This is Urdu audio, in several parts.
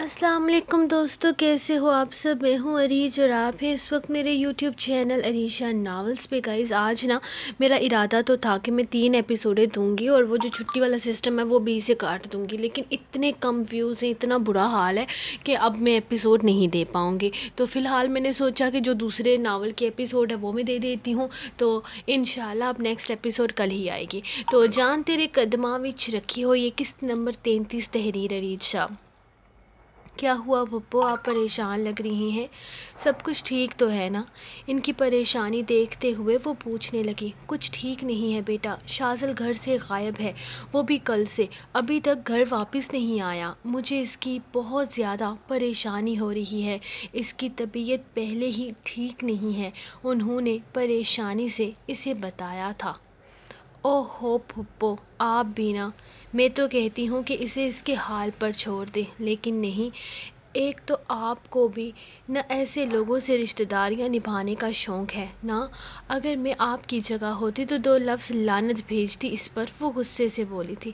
السلام علیکم دوستو، کیسے ہو آپ سب؟ میں ہوں عریج اور آپ ہیں اس وقت میرے یوٹیوب چینل عریشہ ناولز پہ۔ گائز آج نا میرا ارادہ تو تھا کہ میں 3 ایپیسوڈیں دوں گی اور وہ جو چھٹی والا سسٹم ہے وہ 20 سے کاٹ دوں گی، لیکن اتنے کم ویوز ہیں، اتنا برا حال ہے کہ اب میں ایپیسوڈ نہیں دے پاؤں گی۔ تو فی الحال میں نے سوچا کہ جو دوسرے ناول کے ایپیسوڈ ہے وہ میں دے دیتی ہوں، تو انشاءاللہ اب نیکسٹ ایپیسوڈ کل ہی آئے گی۔ تو جان تیرے قدماں وچ رکھی ہو، یہ قسط نمبر 33 تحریر عریج شاہ۔ کیا ہوا پھپھو، آپ پریشان لگ رہی ہیں؟ سب کچھ ٹھیک تو ہے نا؟ ان کی پریشانی دیکھتے ہوئے وہ پوچھنے لگی۔ کچھ ٹھیک نہیں ہے بیٹا، شازل گھر سے غائب ہے، وہ بھی کل سے، ابھی تک گھر واپس نہیں آیا۔ مجھے اس کی بہت زیادہ پریشانی ہو رہی ہے، اس کی طبیعت پہلے ہی ٹھیک نہیں ہے، انہوں نے پریشانی سے اسے بتایا تھا۔ اوہ ہو پھپھو، آپ بھی نا، میں تو کہتی ہوں کہ اسے اس کے حال پر چھوڑ دیں، لیکن نہیں۔ ایک تو آپ کو بھی نہ ایسے لوگوں سے رشتہ داریاں نبھانے کا شوق ہے نا۔ اگر میں آپ کی جگہ ہوتی تو 2 لفظ لعنت بھیجتی اس پر۔ وہ غصے سے بولی تھی۔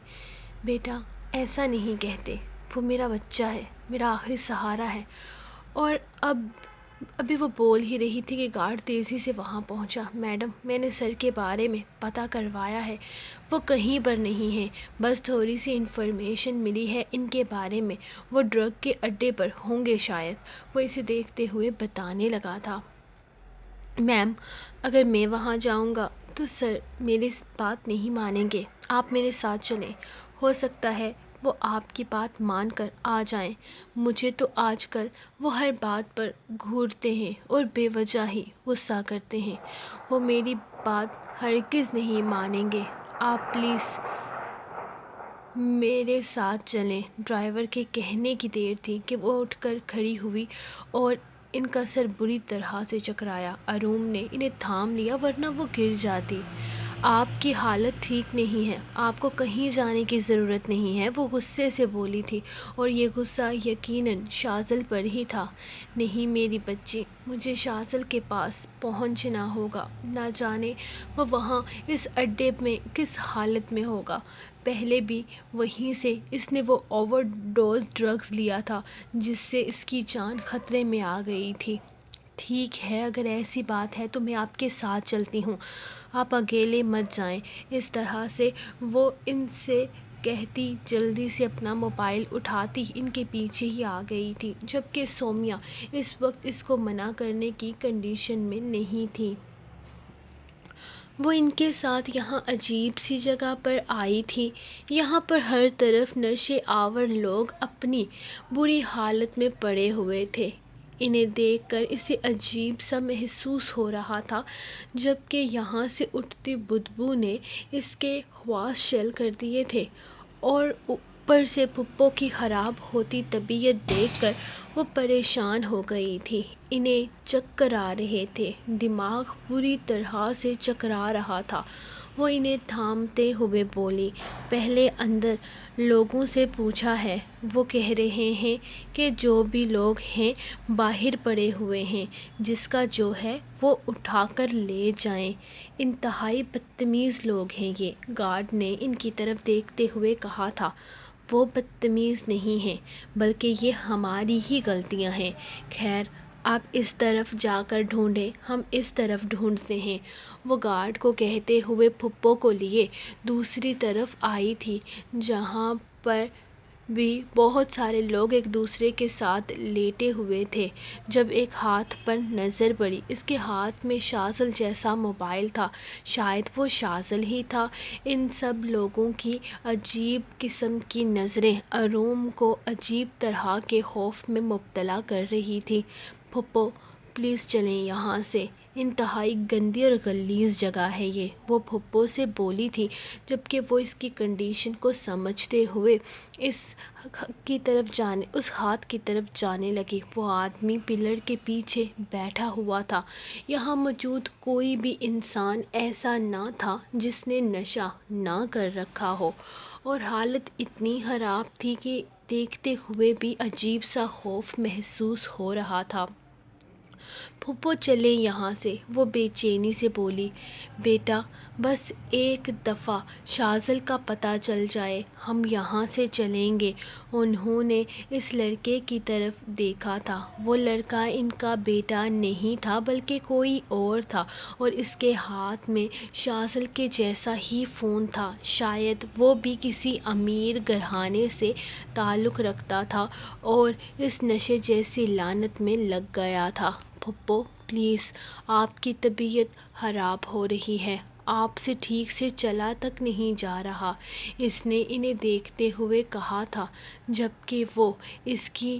بیٹا ایسا نہیں کہتے، وہ میرا بچہ ہے، میرا آخری سہارا ہے۔ اور ابھی وہ بول ہی رہی تھی کہ گارڈ تیزی سے وہاں پہنچا۔ میڈم، میں نے سر کے بارے میں پتہ کروایا ہے، وہ کہیں پر نہیں ہے، بس تھوڑی سی انفارمیشن ملی ہے ان کے بارے میں، وہ ڈرگ کے اڈے پر ہوں گے شاید۔ وہ اسے دیکھتے ہوئے بتانے لگا تھا۔ میم، اگر میں وہاں جاؤں گا تو سر میری بات نہیں مانیں گے، آپ میرے ساتھ چلیں، ہو سکتا ہے وہ آپ کی بات مان کر آ جائیں۔ مجھے تو آج کل وہ ہر بات پر گھورتے ہیں اور بے وجہ ہی غصہ کرتے ہیں، وہ میری بات ہرگز نہیں مانیں گے، آپ پلیز میرے ساتھ چلیں۔ ڈرائیور کے کہنے کی دیر تھی کہ وہ اٹھ کر کھڑی ہوئی اور ان کا سر بری طرح سے چکرایا۔ اروم نے انہیں تھام لیا ورنہ وہ گر جاتی۔ آپ کی حالت ٹھیک نہیں ہے، آپ کو کہیں جانے کی ضرورت نہیں ہے، وہ غصے سے بولی تھی، اور یہ غصہ یقیناً شازل پر ہی تھا۔ نہیں میری بچی، مجھے شازل کے پاس پہنچنا ہوگا، نہ جانے وہ وہاں اس اڈے میں کس حالت میں ہوگا۔ پہلے بھی وہیں سے اس نے وہ اوور ڈوز ڈرگز لیا تھا جس سے اس کی جان خطرے میں آ گئی تھی۔ ٹھیک ہے، اگر ایسی بات ہے تو میں آپ کے ساتھ چلتی ہوں، آپ اکیلے مت جائیں۔ اس طرح سے وہ ان سے کہتی جلدی سے اپنا موبائل اٹھاتی ان کے پیچھے ہی آ گئی تھی، جبکہ سومیا اس وقت اس کو منع کرنے کی کنڈیشن میں نہیں تھی۔ وہ ان کے ساتھ یہاں عجیب سی جگہ پر آئی تھی، یہاں پر ہر طرف نشے آور لوگ اپنی بری حالت میں پڑے ہوئے تھے۔ انہیں دیکھ کر اسے عجیب سا محسوس ہو رہا تھا، جبکہ یہاں سے اٹھتی بدبو نے اس کے حواس شل کر دیے تھے، اور اوپر سے پھپھو کی خراب ہوتی طبیعت دیکھ کر وہ پریشان ہو گئی تھی۔ انہیں چکر آ رہے تھے، دماغ بری طرح سے چکرا رہا تھا۔ وہ انہیں تھامتے ہوئے بولی، پہلے اندر لوگوں سے پوچھا ہے، وہ کہہ رہے ہیں کہ جو بھی لوگ ہیں باہر پڑے ہوئے ہیں، جس کا جو ہے وہ اٹھا کر لے جائیں۔ انتہائی بدتمیز لوگ ہیں یہ، گارڈ نے ان کی طرف دیکھتے ہوئے کہا تھا۔ وہ بدتمیز نہیں ہیں، بلکہ یہ ہماری ہی غلطیاں ہیں۔ خیر، آپ اس طرف جا کر ڈھونڈیں، ہم اس طرف ڈھونڈتے ہیں۔ وہ گارڈ کو کہتے ہوئے پھپھو کو لیے دوسری طرف آئی تھی، جہاں پر بھی بہت سارے لوگ ایک دوسرے کے ساتھ لیٹے ہوئے تھے، جب ایک ہاتھ پر نظر پڑی۔ اس کے ہاتھ میں شازل جیسا موبائل تھا، شاید وہ شازل ہی تھا۔ ان سب لوگوں کی عجیب قسم کی نظریں اروم کو عجیب طرح کے خوف میں مبتلا کر رہی تھی۔ پھپھو پلیز چلیں یہاں سے، انتہائی گندی اور غلیظ جگہ ہے یہ، وہ پھپھو سے بولی تھی، جبکہ وہ اس کی کنڈیشن کو سمجھتے ہوئے اس ہاتھ کی طرف جانے لگی۔ وہ آدمی پلر کے پیچھے بیٹھا ہوا تھا۔ یہاں موجود کوئی بھی انسان ایسا نہ تھا جس نے نشہ نہ کر رکھا ہو، اور حالت اتنی خراب تھی کہ دیکھتے ہوئے بھی عجیب سا خوف محسوس ہو رہا تھا۔ پھپھو چلیں یہاں سے، وہ بے چینی سے بولی۔ بیٹا بس ایک دفعہ شازل کا پتہ چل جائے ہم یہاں سے چلیں گے۔ انہوں نے اس لڑکے کی طرف دیکھا تھا۔ وہ لڑکا ان کا بیٹا نہیں تھا بلکہ کوئی اور تھا، اور اس کے ہاتھ میں شازل کے جیسا ہی فون تھا۔ شاید وہ بھی کسی امیر گھرانے سے تعلق رکھتا تھا اور اس نشے جیسی لعنت میں لگ گیا تھا۔ پھپھو پلیز، آپ کی طبیعت خراب ہو رہی ہے، آپ سے ٹھیک سے چلا تک نہیں جا رہا، اس نے انہیں دیکھتے ہوئے کہا تھا، جبکہ وہ اس کی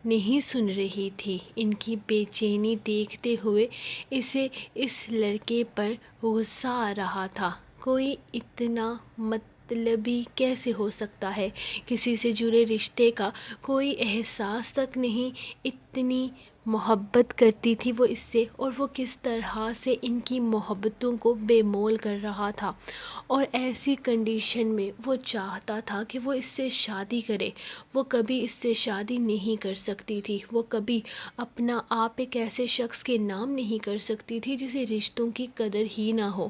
نہیں سن رہی تھی۔ ان کی بے چینی دیکھتے ہوئے اسے اس لڑکے پر غصہ آ رہا تھا۔ کوئی اتنا مطلبی کیسے ہو سکتا ہے؟ کسی سے جڑے رشتے کا کوئی احساس تک نہیں؟ اتنی محبت کرتی تھی وہ اس سے، اور وہ کس طرح سے ان کی محبتوں کو بے مول کر رہا تھا، اور ایسی کنڈیشن میں وہ چاہتا تھا کہ وہ اس سے شادی کرے۔ وہ کبھی اس سے شادی نہیں کر سکتی تھی، وہ کبھی اپنا آپ ایک ایسے شخص کے نام نہیں کر سکتی تھی جسے رشتوں کی قدر ہی نہ ہو۔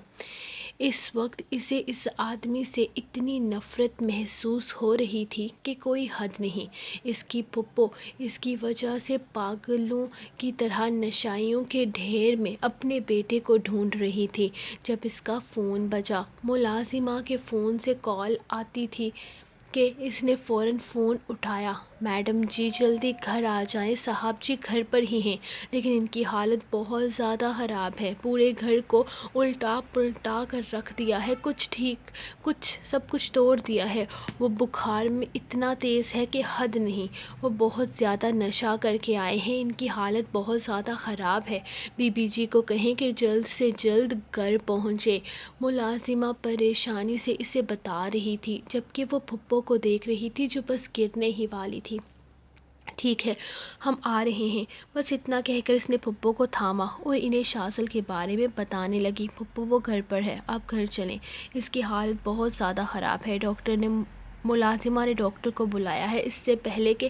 اس وقت اسے اس آدمی سے اتنی نفرت محسوس ہو رہی تھی کہ کوئی حد نہیں۔ اس کی پھپھو اس کی وجہ سے پاگلوں کی طرح نشائیوں کے ڈھیر میں اپنے بیٹے کو ڈھونڈ رہی تھی۔ جب اس کا فون بجا، ملازمہ کے فون سے کال آتی تھی کہ اس نے فوراً فون اٹھایا۔ میڈم جی جلدی گھر آ جائیں، صاحب جی گھر پر ہی ہیں، لیکن ان کی حالت بہت زیادہ خراب ہے، پورے گھر کو الٹا پلٹا کر رکھ دیا ہے، سب کچھ توڑ دیا ہے، وہ بخار میں اتنا تیز ہے کہ حد نہیں، وہ بہت زیادہ نشہ کر کے آئے ہیں، ان کی حالت بہت زیادہ خراب ہے، بی بی جی کو کہیں کہ جلد سے جلد گھر پہنچے۔ ملازمہ پریشانی سے اسے بتا رہی تھی، جبکہ وہ پھپھو کو دیکھ رہی تھی جو بس گرنے ہی والی تھی۔ ٹھیک ہے، ہم آ رہے ہیں، بس اتنا کہہ کر اس نے پھپھو کو تھاما اور انہیں شازل کے بارے میں بتانے لگی۔ پھپھو وہ گھر پر ہے، آپ گھر چلیں، اس کی حالت بہت زیادہ خراب ہے، ملازمہ نے ڈاکٹر کو بلایا ہے، اس سے پہلے کہ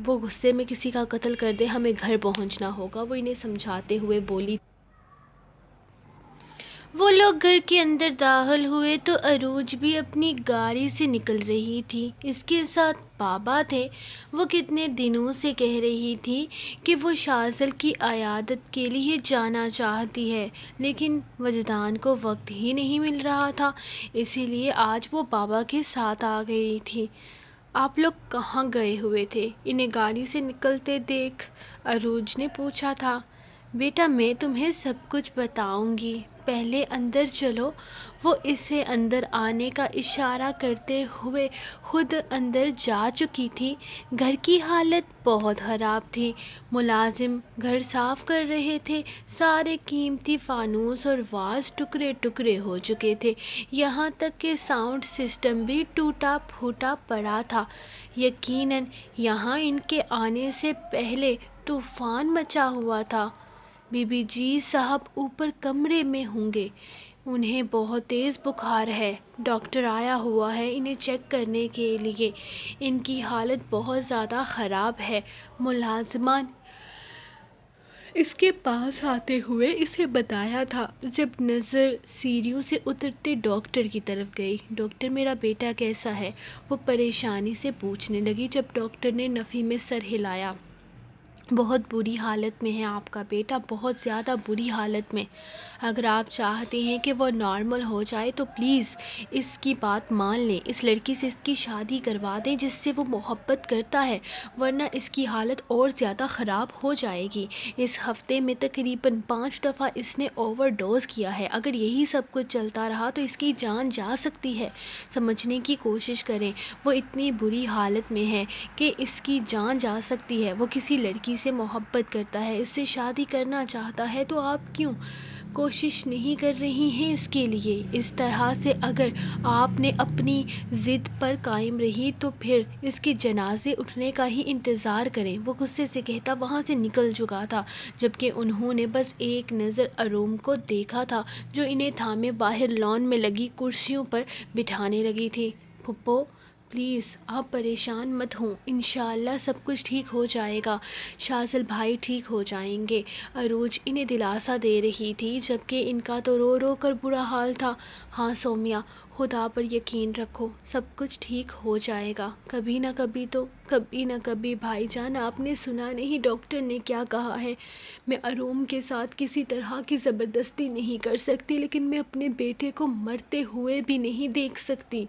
وہ غصے میں کسی کا قتل کر دے ہمیں گھر پہنچنا ہوگا، وہ انہیں سمجھاتے ہوئے بولی۔ وہ لوگ گھر کے اندر داخل ہوئے تو عروج بھی اپنی گاڑی سے نکل رہی تھی، اس کے ساتھ بابا تھے۔ وہ کتنے دنوں سے کہہ رہی تھی کہ وہ شازل کی عیادت کے لیے جانا چاہتی ہے، لیکن وجدان کو وقت ہی نہیں مل رہا تھا، اسی لیے آج وہ بابا کے ساتھ آ گئی تھی۔ آپ لوگ کہاں گئے ہوئے تھے؟ انہیں گاڑی سے نکلتے دیکھ عروج نے پوچھا تھا۔ بیٹا میں تمہیں سب کچھ بتاؤں گی، پہلے اندر چلو۔ وہ اسے اندر آنے کا اشارہ کرتے ہوئے خود اندر جا چکی تھی۔ گھر کی حالت بہت خراب تھی، ملازم گھر صاف کر رہے تھے، سارے قیمتی فانوس اور واز ٹکڑے ٹکڑے ہو چکے تھے، یہاں تک کہ ساؤنڈ سسٹم بھی ٹوٹا پھوٹا پڑا تھا۔ یقیناً یہاں ان کے آنے سے پہلے طوفان مچا ہوا تھا۔ بی بی جی صاحب اوپر کمرے میں ہوں گے، انہیں بہت تیز بخار ہے، ڈاکٹر آیا ہوا ہے انہیں چیک کرنے کے لیے، ان کی حالت بہت زیادہ خراب ہے۔ ملازمہ نے اس کے پاس آتے ہوئے اسے بتایا تھا۔ جب نظر سیڑھیوں سے اترتے ڈاکٹر کی طرف گئی، ڈاکٹر میرا بیٹا کیسا ہے؟ وہ پریشانی سے پوچھنے لگی۔ جب ڈاکٹر نے نفی میں سر ہلایا، بہت بری حالت میں ہے آپ کا بیٹا، بہت زیادہ بری حالت میں، اگر آپ چاہتے ہیں کہ وہ نارمل ہو جائے تو پلیز اس کی بات مان لیں، اس لڑکی سے اس کی شادی کروا دیں جس سے وہ محبت کرتا ہے، ورنہ اس کی حالت اور زیادہ خراب ہو جائے گی۔ اس ہفتے میں تقریباً 5 دفعہ اس نے اوور ڈوز کیا ہے، اگر یہی سب کچھ چلتا رہا تو اس کی جان جا سکتی ہے، سمجھنے کی کوشش کریں، وہ اتنی بری حالت میں ہے کہ اس کی جان جا سکتی ہے، وہ کسی لڑکی سے محبت کرتا ہے، اس سے شادی کرنا چاہتا ہے، تو آپ کیوں کوشش نہیں کر رہی ہیں اس کے لیے؟ اس طرح سے اگر آپ نے اپنی ضد پر قائم رہی تو پھر اس کے جنازے اٹھنے کا ہی انتظار کریں۔ وہ غصے سے کہتا وہاں سے نکل چکا تھا، جبکہ انہوں نے بس ایک نظر اروم کو دیکھا تھا جو انہیں تھامے باہر لان میں لگی کرسیوں پر بٹھانے لگی تھی۔ پھپھو پلیز آپ پریشان مت ہوں، انشاءاللہ سب کچھ ٹھیک ہو جائے گا، شازل بھائی ٹھیک ہو جائیں گے۔ عروج انہیں دلاسا دے رہی تھی جبکہ ان کا تو رو رو کر برا حال تھا۔ ہاں سومیا، خدا پر یقین رکھو، سب کچھ ٹھیک ہو جائے گا، کبھی نہ کبھی بھائی جان، آپ نے سنا نہیں ڈاکٹر نے کیا کہا ہے؟ میں اروم کے ساتھ کسی طرح کی زبردستی نہیں کر سکتی، لیکن میں اپنے بیٹے کو مرتے ہوئے بھی نہیں دیکھ سکتی،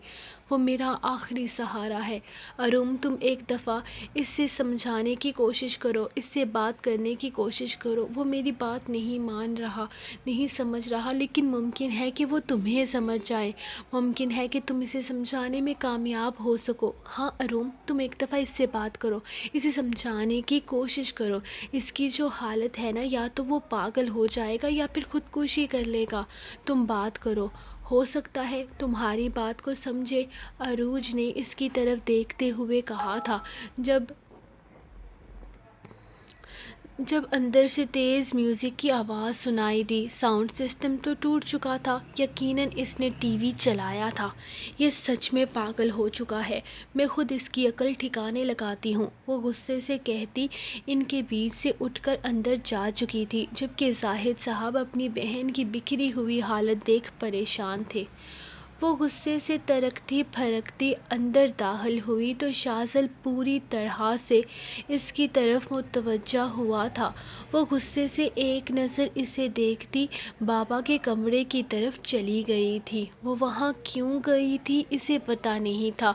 وہ میرا آخری سہارا ہے۔ اروم، تم ایک دفعہ اس سے سمجھانے کی کوشش کرو، اس سے بات کرنے کی کوشش کرو، وہ میری بات نہیں مان رہا، نہیں سمجھ رہا، لیکن ممکن ہے کہ وہ تمہیں سمجھ جائے، ممکن ہے کہ تم اسے سمجھانے میں کامیاب ہو سکو۔ ہاں اروم، تم ایک دفعہ اس سے بات کرو، اسے سمجھانے کی کوشش کرو، اس کی جو حالت ہے نا، یا تو وہ پاگل ہو جائے گا یا پھر خودکشی کر لے گا، تم بات کرو، ہو سکتا ہے تمہاری بات کو سمجھے۔ عروج نے اس کی طرف دیکھتے ہوئے کہا تھا۔ جب اندر سے تیز میوزک کی آواز سنائی دی، ساؤنڈ سسٹم تو ٹوٹ چکا تھا، یقیناً اس نے ٹی وی چلایا تھا، یہ سچ میں پاگل ہو چکا ہے، میں خود اس کی عقل ٹھکانے لگاتی ہوں، وہ غصے سے کہتی ان کے بیچ سے اٹھ کر اندر جا چکی تھی، جبکہ زاہد صاحب اپنی بہن کی بکھری ہوئی حالت دیکھ پریشان تھے۔ وہ غصے سے ترکتی پھرکتی اندر داخل ہوئی تو شازل پوری طرح سے اس کی طرف متوجہ ہوا تھا۔ وہ غصے سے ایک نظر اسے دیکھتی بابا کے کمرے کی طرف چلی گئی تھی۔ وہ وہاں کیوں گئی تھی اسے پتہ نہیں تھا،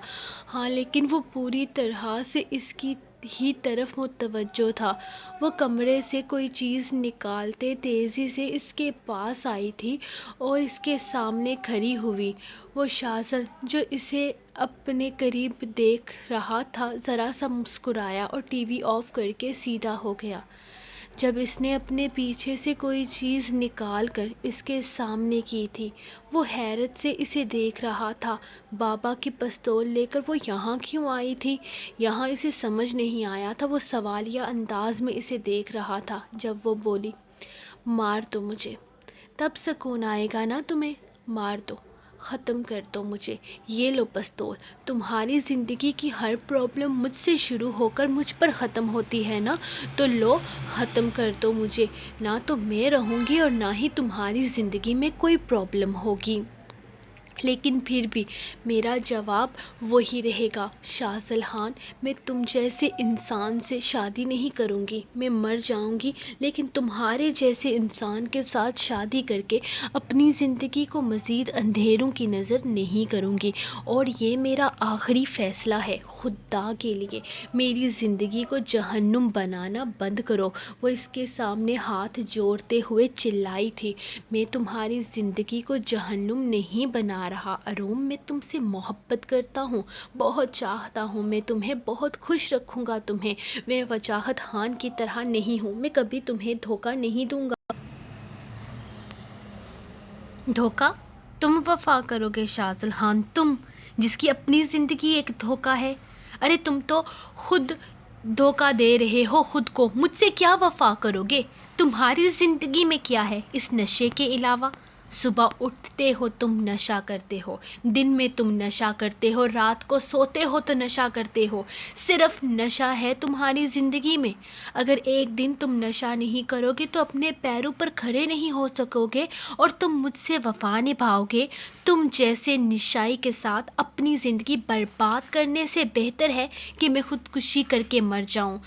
ہاں لیکن وہ پوری طرح سے اس کی ہی طرف متوجہ تھا۔ وہ کمرے سے کوئی چیز نکالتے تیزی سے اس کے پاس آئی تھی اور اس کے سامنے کھڑی ہوئی۔ وہ شازل جو اسے اپنے قریب دیکھ رہا تھا ذرا سا مسکرایا اور ٹی وی آف کر کے سیدھا ہو گیا۔ جب اس نے اپنے پیچھے سے کوئی چیز نکال کر اس کے سامنے کی تھی، وہ حیرت سے اسے دیکھ رہا تھا۔ بابا کی پستول لے کر وہ یہاں کیوں آئی تھی؟ یہاں اسے سمجھ نہیں آیا تھا، وہ سوالیہ انداز میں اسے دیکھ رہا تھا۔ جب وہ بولی، مار دو مجھے، تب سکون آئے گا نا تمہیں، مار دو، ختم کر دو مجھے، یہ لو پستول، تمہاری زندگی کی ہر پرابلم مجھ سے شروع ہو کر مجھ پر ختم ہوتی ہے نا، تو لو ختم کر دو مجھے، نہ تو میں رہوں گی اور نہ ہی تمہاری زندگی میں کوئی پرابلم ہوگی۔ لیکن پھر بھی میرا جواب وہی رہے گا شازل خان، میں تم جیسے انسان سے شادی نہیں کروں گی، میں مر جاؤں گی، لیکن تمہارے جیسے انسان کے ساتھ شادی کر کے اپنی زندگی کو مزید اندھیروں کی نظر نہیں کروں گی، اور یہ میرا آخری فیصلہ ہے، خدا کے لیے میری زندگی کو جہنم بنانا بند کرو۔ وہ اس کے سامنے ہاتھ جوڑتے ہوئے چلائی تھی، میں تمہاری زندگی کو جہنم نہیں بنا رہا اروم، میں تم سے محبت کرتا ہوں، بہت چاہتا ہوں، میں تمہیں بہت خوش رکھوں گا تمہیں، میں وجاہت خان کی طرح نہیں ہوں، میں کبھی تمہیں دھوکہ نہیں دوں گا۔ دھوکہ؟ تم وفا کرو گے شازل خان، تم جس کی اپنی زندگی ایک دھوکہ ہے؟ ارے تم تو خود دھوکہ دے رہے ہو خود کو، مجھ سے کیا وفا کرو گے؟ تمہاری زندگی میں کیا ہے اس نشے کے علاوہ؟ صبح اٹھتے ہو تم نشہ کرتے ہو، دن میں تم نشہ کرتے ہو، رات کو سوتے ہو تو نشہ کرتے ہو، صرف نشہ ہے تمہاری زندگی میں۔ اگر ایک دن تم نشہ نہیں کرو گے تو اپنے پیروں پر کھڑے نہیں ہو سکو گے اور تم مجھ سے وفا نبھاؤ گے۔ تم جیسے نشائی کے ساتھ اپنی زندگی برباد کرنے سے بہتر ہے کہ میں خودکشی کر کے مر جاؤں۔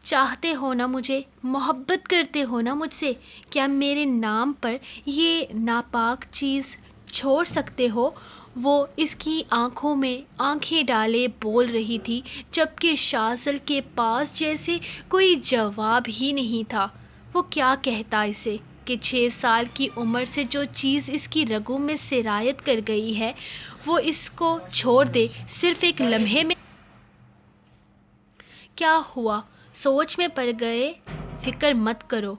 چاہتے ہو نا مجھے، محبت کرتے ہو نا مجھ سے، کیا میرے نام پر یہ ناپاک چیز چھوڑ سکتے ہو؟ وہ اس کی آنکھوں میں آنکھیں ڈالے بول رہی تھی، جبکہ شازل کے پاس جیسے کوئی جواب ہی نہیں تھا۔ وہ کیا کہتا اسے کہ 6 سال کی عمر سے جو چیز اس کی رگوں میں سرایت کر گئی ہے وہ اس کو چھوڑ دے صرف ایک لمحے میں؟ کیا ہوا، سوچ میں پڑ گئے؟ فکر مت کرو،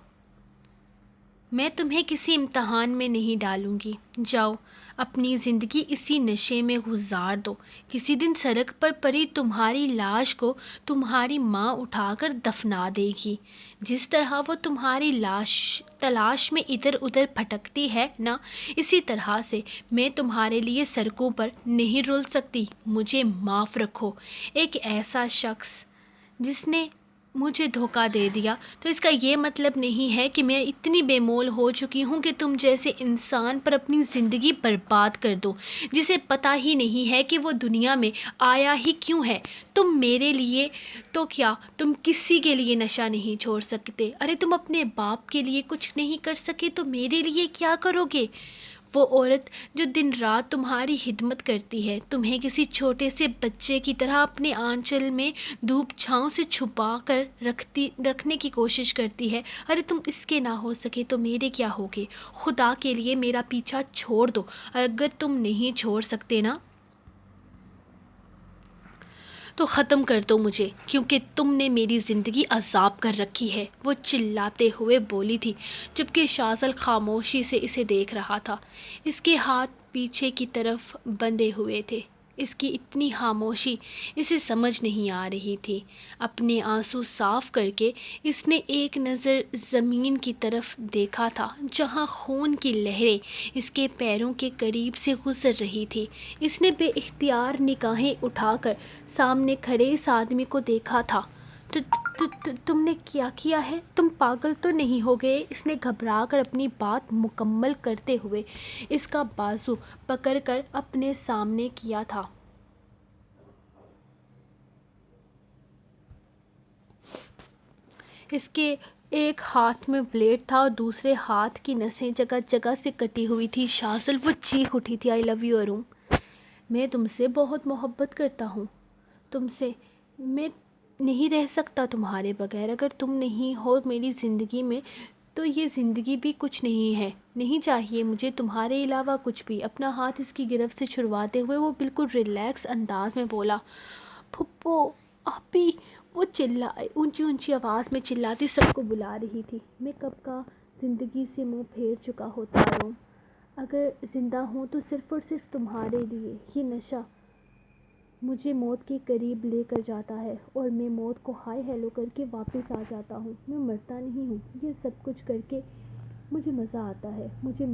میں تمہیں کسی امتحان میں نہیں ڈالوں گی، جاؤ اپنی زندگی اسی نشے میں گزار دو۔ کسی دن سڑک پر پڑی تمہاری لاش کو تمہاری ماں اٹھا کر دفنا دے گی۔ جس طرح وہ تمہاری لاش تلاش میں ادھر ادھر بھٹکتی ہے نا، اسی طرح سے میں تمہارے لیے سڑکوں پر نہیں رول سکتی۔ مجھے معاف رکھو۔ ایک ایسا شخص جس نے مجھے دھوکہ دے دیا، تو اس کا یہ مطلب نہیں ہے کہ میں اتنی بے مول ہو چکی ہوں کہ تم جیسے انسان پر اپنی زندگی برباد کر دو، جسے پتہ ہی نہیں ہے کہ وہ دنیا میں آیا ہی کیوں ہے۔ تم میرے لیے تو کیا، تم کسی کے لیے نشہ نہیں چھوڑ سکتے۔ ارے تم اپنے باپ کے لیے کچھ نہیں کر سکے تو میرے لیے کیا کرو گے؟ وہ عورت جو دن رات تمہاری خدمت کرتی ہے، تمہیں کسی چھوٹے سے بچے کی طرح اپنے آنچل میں دھوپ چھاؤں سے چھپا کر رکھنے کی کوشش کرتی ہے، ارے تم اس کے نہ ہو سکے تو میرے کیا ہوگے؟ خدا کے لیے میرا پیچھا چھوڑ دو، اگر تم نہیں چھوڑ سکتے نا تو ختم کر دو مجھے، کیونکہ تم نے میری زندگی عذاب کر رکھی ہے۔ وہ چلاتے ہوئے بولی تھی، جبکہ شازل خاموشی سے اسے دیکھ رہا تھا۔ اس کے ہاتھ پیچھے کی طرف بندھے ہوئے تھے۔ اس کی اتنی خاموشی اسے سمجھ نہیں آ رہی تھی۔ اپنے آنسو صاف کر کے اس نے ایک نظر زمین کی طرف دیکھا تھا، جہاں خون کی لہریں اس کے پیروں کے قریب سے گزر رہی تھی۔ اس نے بے اختیار نگاہیں اٹھا کر سامنے کھڑے اس آدمی کو دیکھا تھا۔ تم نے کیا کیا ہے؟ تم پاگل تو نہیں ہو گئے؟ اس نے گھبرا کر اپنی بات مکمل کرتے ہوئے اس کا بازو پکڑ کر اپنے سامنے کیا تھا۔ اس کے ایک ہاتھ میں بلیڈ تھا اور دوسرے ہاتھ کی نسیں جگہ جگہ سے کٹی ہوئی تھی۔ شازل وہ چیخ اٹھی تھی، آئی لو یو ارون، میں تم سے بہت محبت کرتا ہوں، تم سے میں نہیں رہ سکتا تمہارے بغیر۔ اگر تم نہیں ہو میری زندگی میں تو یہ زندگی بھی کچھ نہیں ہے، نہیں چاہیے مجھے تمہارے علاوہ کچھ بھی۔ اپنا ہاتھ اس کی گرفت سے چھڑواتے ہوئے وہ بالکل ریلیکس انداز میں بولا، پھپھو آپی۔ وہ اونچی اونچی آواز میں چلاتی سب کو بلا رہی تھی۔ میں کب کا زندگی سے منہ پھیر چکا ہوتا ہوں، اگر زندہ ہوں تو صرف اور صرف تمہارے لیے۔ یہ نشہ مجھے موت کے قریب لے کر جاتا ہے اور میں موت کو ہائی ہیلو کر کے واپس آ جاتا ہوں۔ میں مرتا نہیں ہوں، یہ سب کچھ کر کے مجھے مزہ آتا ہے۔ میری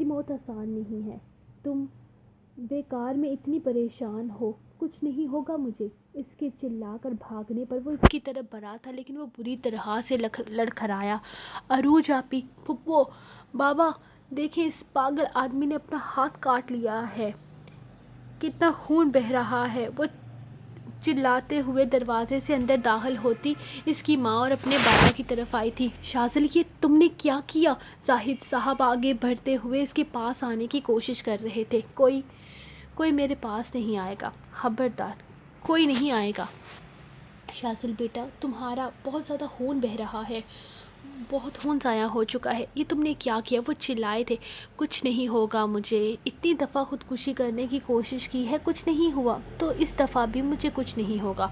موت آسان نہیں ہے۔ تم بیکار میں اتنی پریشان ہو، کچھ نہیں ہوگا مجھے۔ اس کے چلا کر بھاگنے پر وہ اس کی طرف بڑھا تھا، لیکن وہ بری طرح سے لڑکھڑایا۔ عروج آپی، پھپھو، بابا دیکھیں، اس پاگل آدمی نے اپنا ہاتھ کاٹ لیا ہے، کتنا خون بہہ رہا ہے۔ وہ چلاتے ہوئے دروازے سے اندر داخل ہوتی اس کی ماں اور اپنے بابا کی طرف آئی تھی۔ شازل، یہ تم نے کیا کیا؟ زاہد صاحب آگے بڑھتے ہوئے اس کے پاس آنے کی کوشش کر رہے تھے۔ کوئی میرے پاس نہیں آئے گا، خبردار، کوئی نہیں آئے گا۔ شازل بیٹا، تمہارا بہت زیادہ خون بہہ رہا ہے، بہت خون ضائع ہو چکا ہے، یہ تم نے کیا کیا؟ وہ چلائے تھے، کچھ نہیں ہوگا مجھے، اتنی دفعہ خودکشی کرنے کی کوشش کی ہے، کچھ نہیں ہوا، تو اس دفعہ بھی مجھے کچھ نہیں ہوگا۔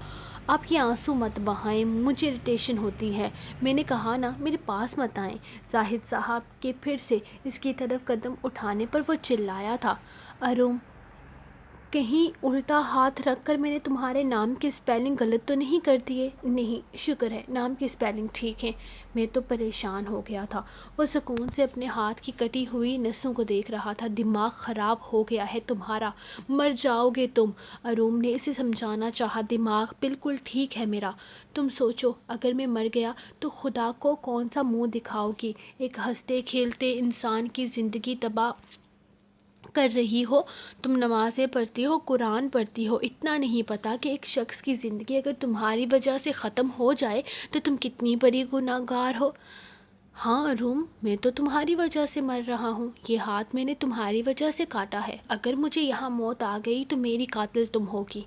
آپ یہ آنسو مت بہائیں، مجھے اریٹیشن ہوتی ہے، میں نے کہا نا میرے پاس مت آئیں۔ زاہد صاحب کے پھر سے اس کی طرف قدم اٹھانے پر وہ چلایا تھا، ارون، کہیں الٹا ہاتھ رکھ کر میں نے تمہارے نام کے اسپیلنگ غلط تو نہیں کر دیے؟ نہیں، شکر ہے، نام کی اسپیلنگ ٹھیک ہے۔ میں تو پریشان ہو گیا تھا۔ وہ سکون سے اپنے ہاتھ کی کٹی ہوئی نسوں کو دیکھ رہا تھا۔ دماغ خراب ہو گیا ہے تمہارا، مر جاؤ گے تم۔ ارون نے اسے سمجھانا چاہا، دماغ بالکل ٹھیک ہے میرا، تم سوچو اگر میں مر گیا تو خدا کو کون سا منہ دکھاؤ گی؟ ایک ہنستے کھیلتے انسان کی زندگی تباہ کر رہی ہو۔ تم نمازیں پڑھتی ہو، قرآن پڑھتی ہو، اتنا نہیں پتا کہ ایک شخص کی زندگی اگر تمہاری وجہ سے ختم ہو جائے تو تم کتنی بڑی گناہ گار ہو؟ ہاں ارون، میں تو تمہاری وجہ سے مر رہا ہوں، یہ ہاتھ میں نے تمہاری وجہ سے کاٹا ہے، اگر مجھے یہاں موت آ گئی تو میری قاتل تم ہوگی،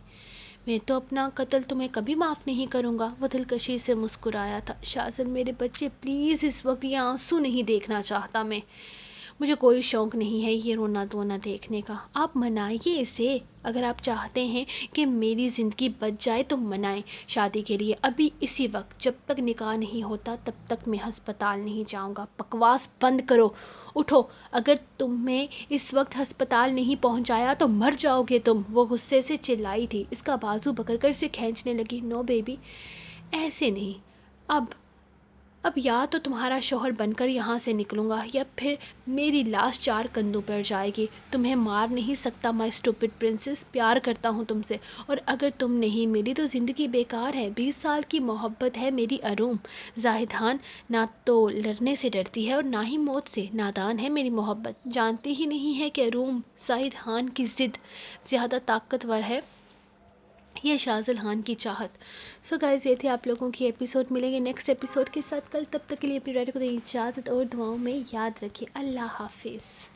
میں تو اپنا قتل تمہیں کبھی معاف نہیں کروں گا۔ وہ دلکشی سے مسکرایا تھا۔ شازل میرے بچے پلیز، اس وقت یہ آنسو نہیں دیکھنا چاہتا میں۔ مجھے کوئی شوق نہیں ہے یہ رونا دھونا دیکھنے کا، آپ منائیے اسے۔ اگر آپ چاہتے ہیں کہ میری زندگی بچ جائے تو منائیں شادی کے لیے، ابھی اسی وقت۔ جب تک نکاح نہیں ہوتا تب تک میں ہسپتال نہیں جاؤں گا۔ بکواس بند کرو، اٹھو۔ اگر تمہیں اس وقت ہسپتال نہیں پہنچایا تو مر جاؤ گے تم۔ وہ غصے سے چلائی تھی، اس کا بازو پکڑ کر سے کھینچنے لگی۔ نو بیبی، ایسے نہیں۔ اب یا تو تمہارا شوہر بن کر یہاں سے نکلوں گا یا پھر میری لاش 4 کندھوں پر جائے گی۔ تمہیں مار نہیں سکتا مائی اسٹوپڈ پرنسس، پیار کرتا ہوں تم سے، اور اگر تم نہیں ملی تو زندگی بیکار ہے۔ 20 سال کی محبت ہے میری اروم۔ زاہد خان نہ تو لڑنے سے ڈرتی ہے اور نہ ہی موت سے۔ نادان ہے میری محبت، جانتی ہی نہیں ہے کہ اروم زاہد خان کی ضد زیادہ طاقتور ہے یہ شاذل خان کی چاہت۔ سو گائز، یہ تھی آپ لوگوں کی ایپیسوڈ۔ ملیں گے نیکسٹ ایپیسوڈ کے ساتھ کل، تب تک کے لیے اپنی ڈائری کو دیں اجازت اور دعاؤں میں یاد رکھیے۔ اللہ حافظ۔